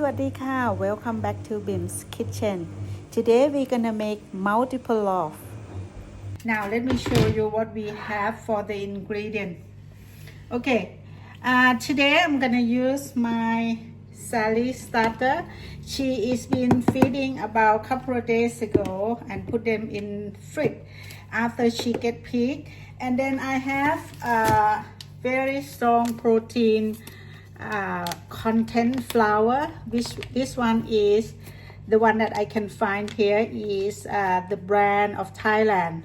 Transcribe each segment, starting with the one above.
Sawadika, welcome back to Bim's Kitchen. Today we're gonna make multiple loaf. Now let me show you what we have for the ingredient. Okay, today I'm gonna use my Sally starter. She is been feeding about a couple of days ago and put them in fridge after she get pig. And then I have very strong protein content flour, which this one is the one that I can find here is the brand of Thailand,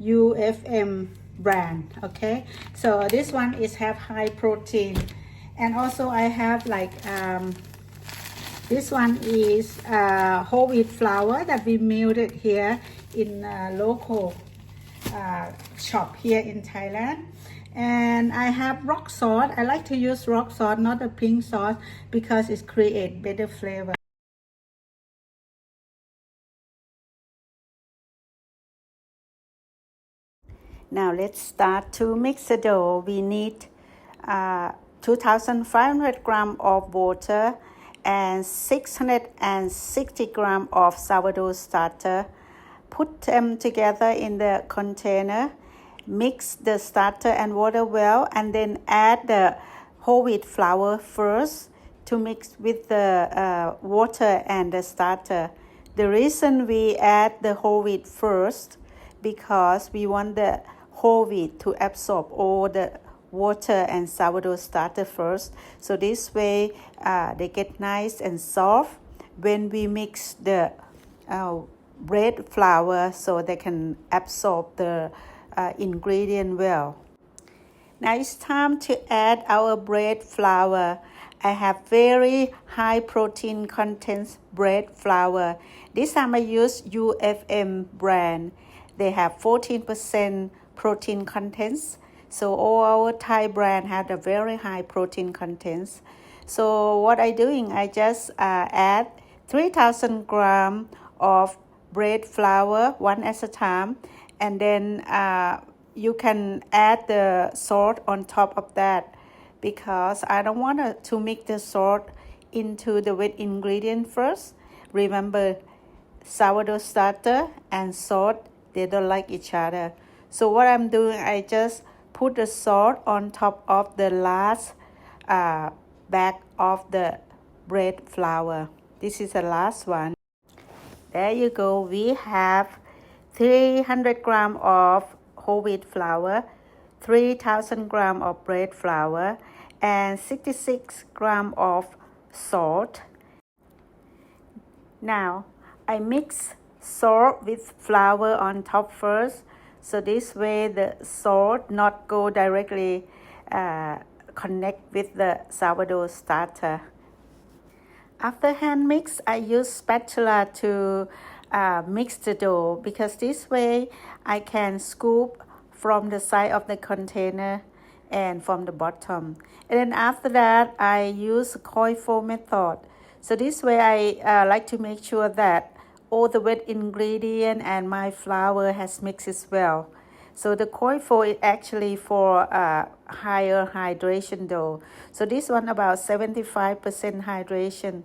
UFM brand. Okay, so this one is have high protein, and also I have like this one is whole wheat flour that we milled it here in local shop here in Thailand. And I have rock salt. I like to use rock salt, not the pink sauce, because it creates better flavor. Now let's start to mix the dough. We need 2,500 grams of water and 660 grams of sourdough starter. Put them together in the container. Mix the starter and water well, and then add the whole wheat flour first to mix with the water and the starter. The reason we add the whole wheat first because we want the whole wheat to absorb all the water and sourdough starter first. So this way they get nice and soft when we mix the bread flour, so they can absorb the ingredient well. Now it's time to add our bread flour. I have very high protein content bread flour. This time I use UFM brand. They have 14% protein contents. So all our Thai brand have a very high protein contents. So what I doing, I just add 3,000 grams of bread flour one at a time. And then you can add the salt on top of that, because I don't want to mix the salt into the wet ingredient first. Remember, sourdough starter and salt, they don't like each other. So what I'm doing, I just put the salt on top of the last bag of the bread flour. This is the last one. There you go. We have 300 grams of whole wheat flour, 3,000 grams of bread flour, and 66 grams of salt. Now, I mix salt with flour on top first, so this way the salt not go directly connect with the sourdough starter. After hand mix, I use spatula to mix the dough, because this way I can scoop from the side of the container and from the bottom. And then after that, I use coil method. So this way I like to make sure that all the wet ingredient and my flour has mixed as well. So the coil is actually for higher hydration dough. So this one about 75% hydration.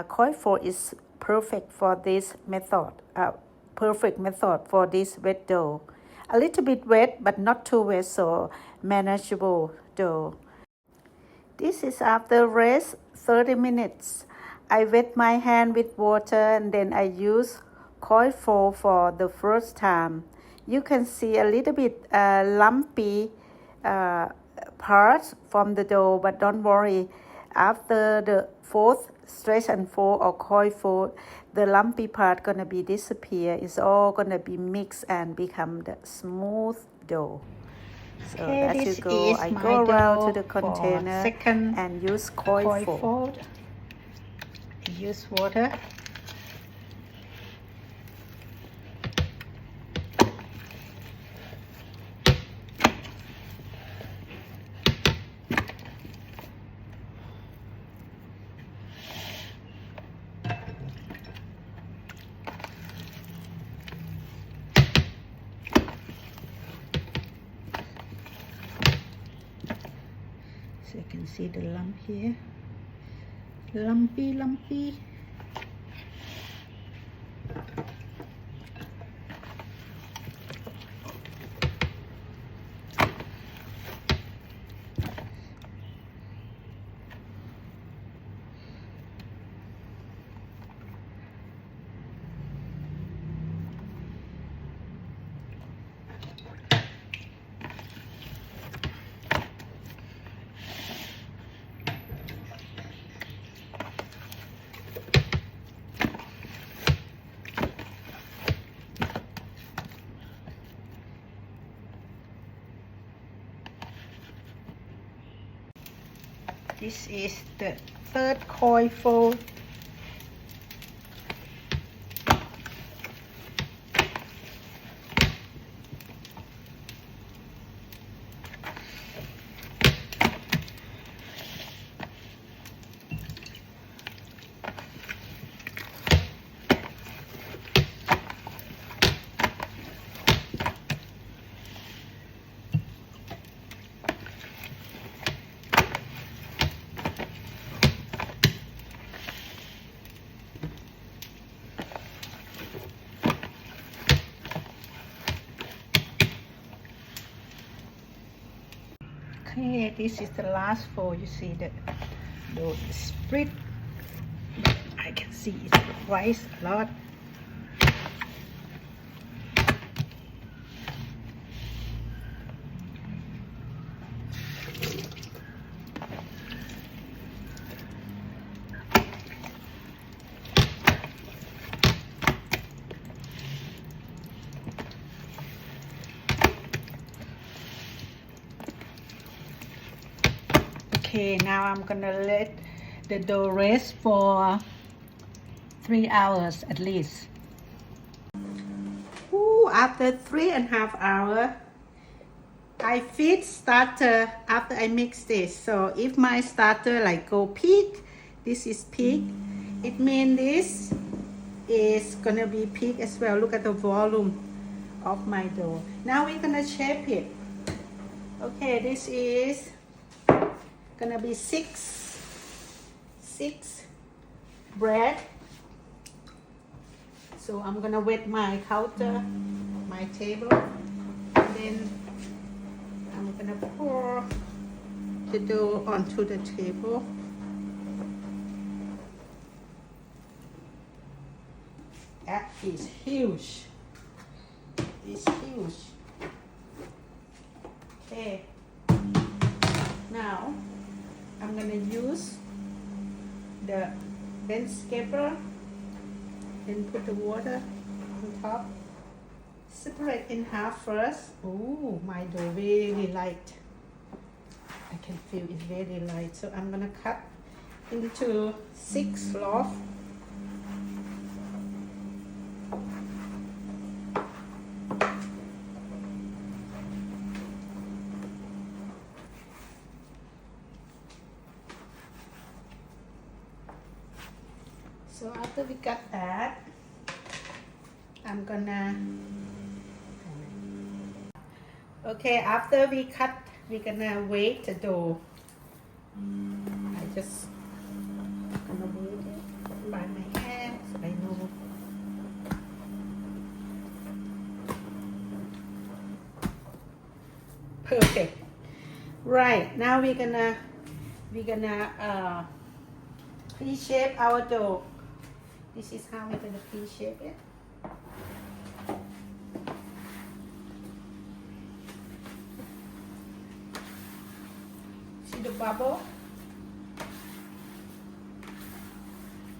Coil is perfect for this method. Perfect method for this wet dough. A little bit wet, but not too wet, so manageable dough. This is after rest 30 minutes. I wet my hand with water, and then I use coil for the first time. You can see a little bit lumpy part from the dough, but don't worry. After the fourth stretch and fold or coil fold, the lumpy part gonna be disappear. It's all gonna be mixed and become the smooth dough. So Okay, as you this go, is I my go around to dough the for container second and use coil fold. Use water. So you can see the lump here. lumpy. This is the third coil fold. Okay, this is the last fold. You see the split. I can see it rise a lot. Okay, now I'm gonna let the dough rest for 3 hours at least. Ooh, after 3.5 hours, I feed starter after I mix this. So if my starter like go peak, this is peak, it means this is gonna be peak as well. Look at the volume of my dough. Now we're gonna shape it. Okay, this is gonna be six bread. So I'm gonna wet my counter, my table, and then I'm gonna pour the dough onto the table. That is huge. It's huge. Okay. Now I'm gonna use the bench scraper and put the water on top. Separate in half first. Oh, my dough very light. I can feel it very light. So I'm gonna cut into 6 loaves. So after we cut that, I'm gonna, okay, after we cut, we're gonna weight the dough. I just gonna weight it by my hand, so I know. Perfect. Right, now we're gonna pre-shape our dough. This is how we're going to pre-shape it. See the bubble?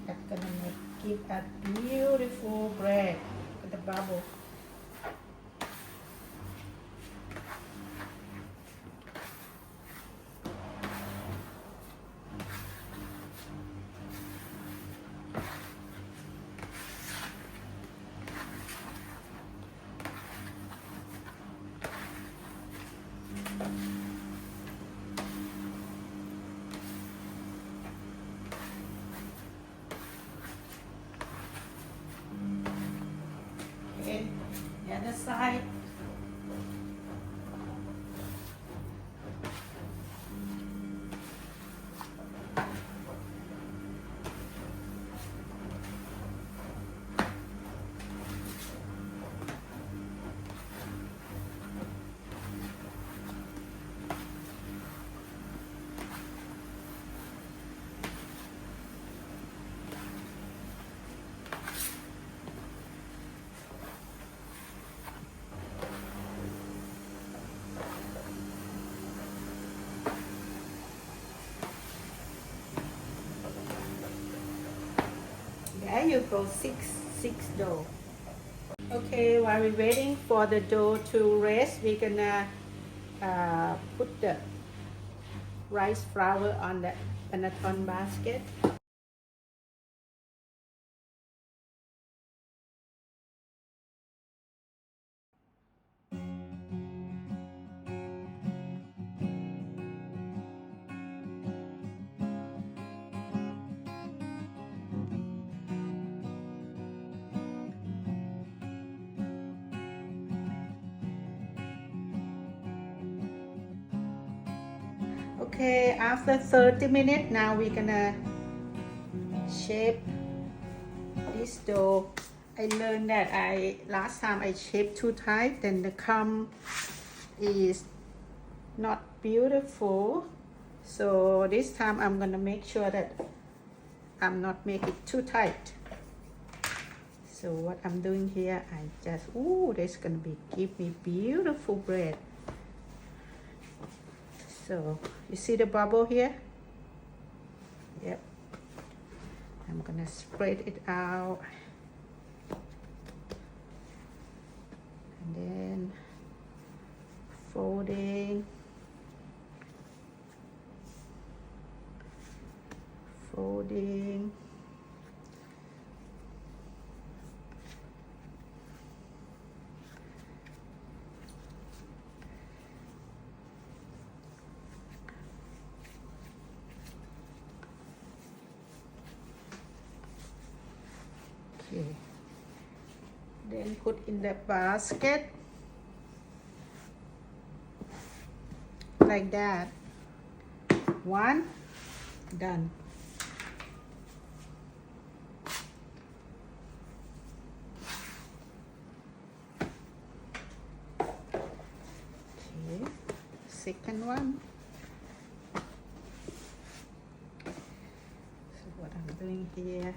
That's going to give a beautiful bread with the bubble. Okay. There you go, six dough. Okay, while we're waiting for the dough to rest, we're gonna put the rice flour on the Benetton basket. Okay, after 30 minutes, now we're gonna shape this dough. I learned that last time I shaped too tight, then the crumb is not beautiful. So this time I'm gonna make sure that I'm not make it too tight. So what I'm doing here, I just, ooh, this gonna be give me beautiful bread. So you see the bubble here? Yep. I'm gonna spread it out. And then folding. Folding. Okay. Then put in the basket like that. One, done. Okay, second one. So what I'm doing here,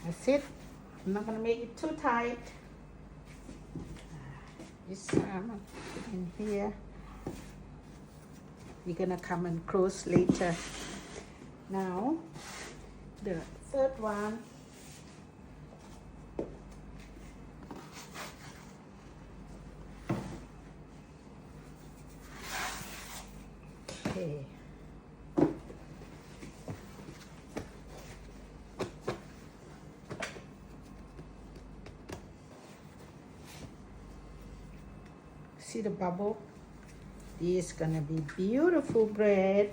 that's it. I'm not gonna make it too tight. This time I'll put in here. We're gonna come and close later. Now, the third one. Okay. See the bubble? This is gonna be beautiful bread.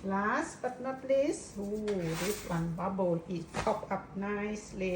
Last but not least, ooh, this one bubble is pop up nicely.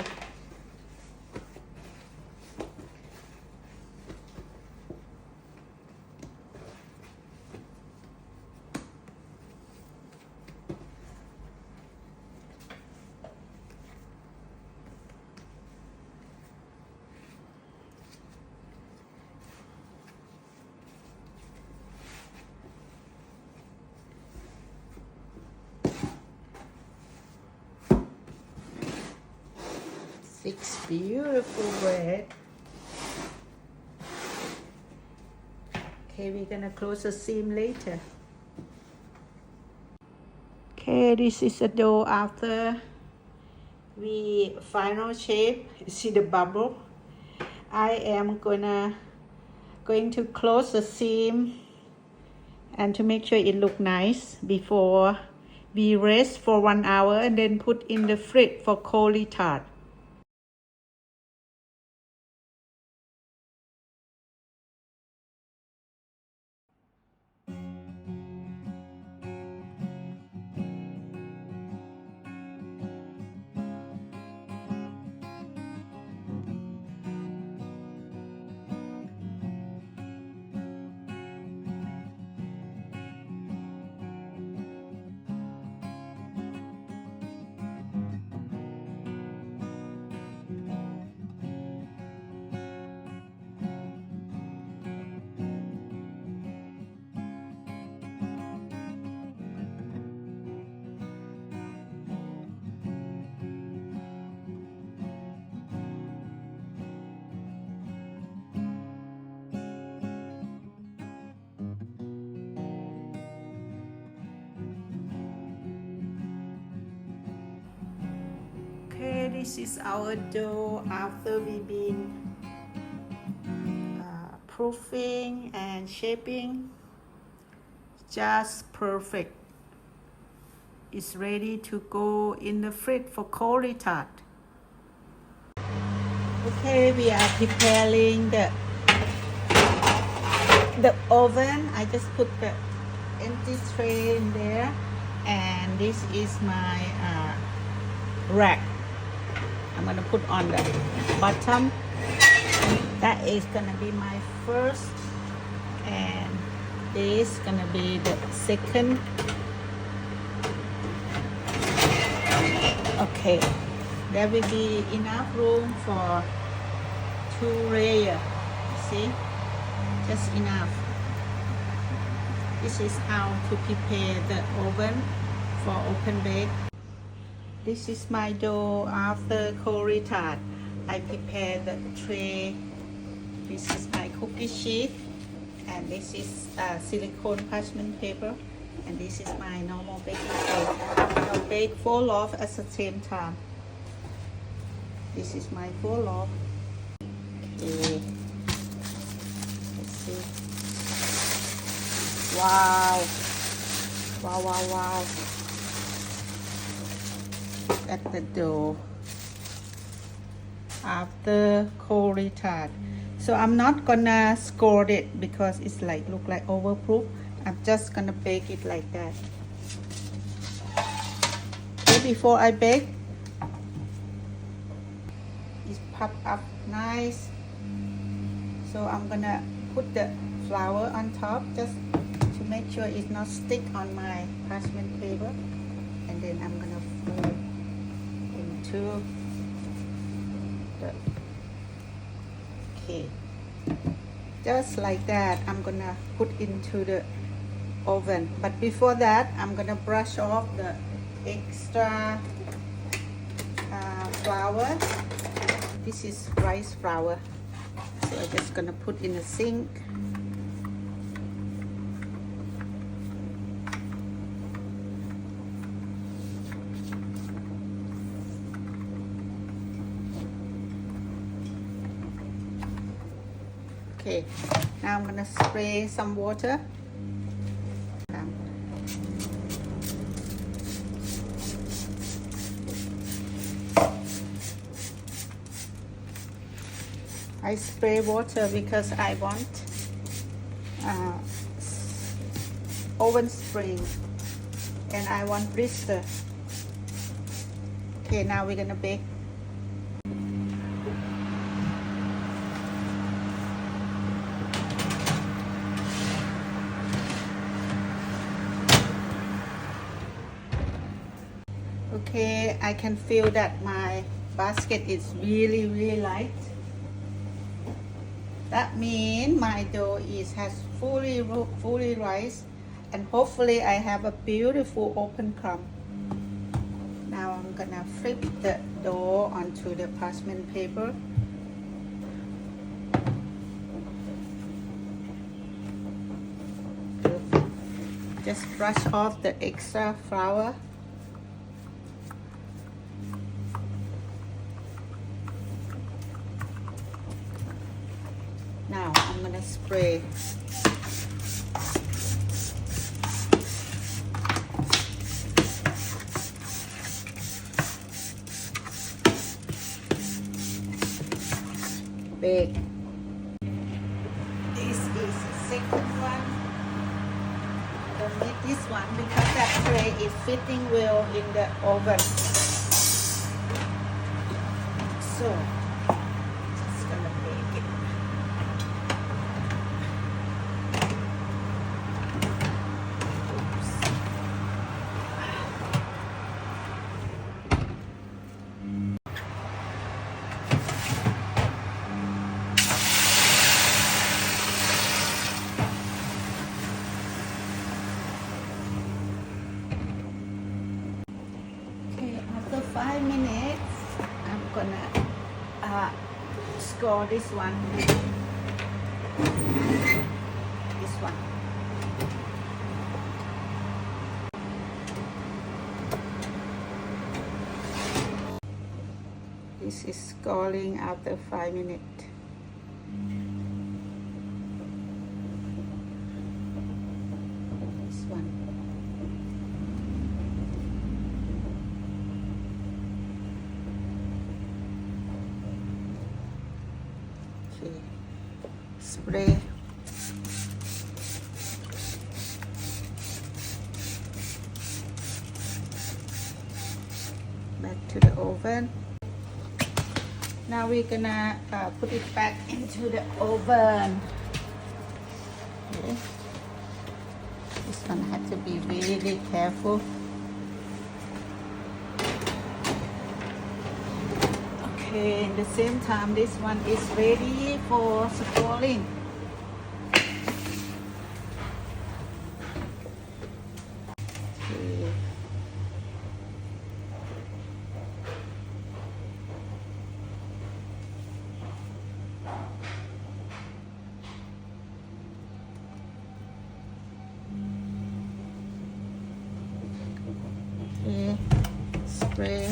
It's beautiful bread. Okay, we're gonna close the seam later. Okay, this is the dough after we final shape. See the bubble? I am going to close the seam and to make sure it look nice before we rest for 1 hour and then put in the fridge for cold retard. Okay, this is our dough after we've been proofing and shaping. Just perfect. It's ready to go in the fridge for cold retard. Okay, we are preparing the oven. I just put the empty tray in there, and this is my rack. I'm gonna put on the bottom. That is gonna be my first, and this is gonna be the second. Okay, there will be enough room for 2 layers. See, just enough. This is how to prepare the oven for open bake. This is my dough after cold retard. I prepare the tray. This is my cookie sheet, and this is silicone parchment paper, and this is my normal baking tray. I'll bake 4 loaves at the same time. This is my 4 loaves. Okay. Let's see. Wow. Wow, wow, wow. Look at the dough after cold retard. So I'm not gonna score it because it's look like overproof. I'm just gonna bake it like that. Okay, before I bake, it's popped up nice. So I'm gonna put the flour on top just to make sure it's not stick on my parchment paper, and then I'm gonna fold into the, okay, just like that. I'm gonna put into the oven, but before that I'm gonna brush off the extra flour. This is rice flour, so I'm just gonna put in the sink. Okay, now I'm gonna spray some water. I spray water because I want oven spring, and I want blister. Okay, now we're gonna bake. Okay, I can feel that my basket is really light. That means my dough has fully rise, and hopefully I have a beautiful open crumb. Now I'm gonna flip the dough onto the parchment paper. Just brush off the extra flour. Now I'm gonna spray. Bake. This is the second one. Don't need this one because that tray is fitting well in the oven. So just gonna bake it. Oops. After 5 minutes, I'm gonna score this one. This one. This is scoring after 5 minutes. This one. Okay. Spray. Back to the oven. Now we're gonna put it back into the oven. Okay. This one has to be really careful. Okay, at the same time, this one is ready for scrolling. Okay. Okay, spray.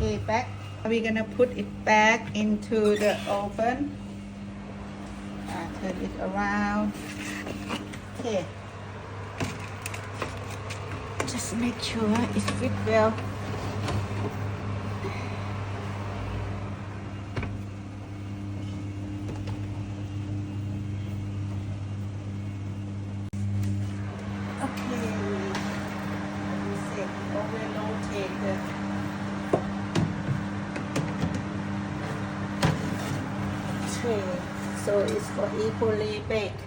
Okay, back. We're gonna put it back into the oven. Turn it around. Okay. Just make sure it fits well. Okay. We say overloaded the tray, so it's for equally baked.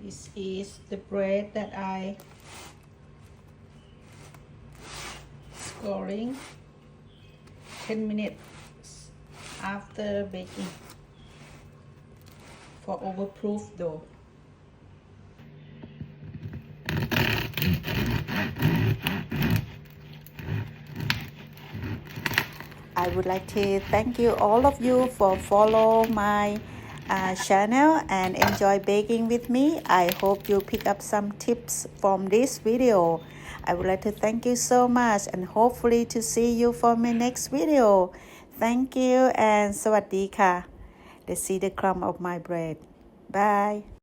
This is the bread that I scoring 10 minutes after baking for overproof dough. I would like to thank you all of you for follow my channel and enjoy baking with me. I hope you pick up some tips from this video. I would like to thank you so much and hopefully to see you for my next video. Thank you and สวัสดีค่ะ. Let's see the crumb of my bread. Bye.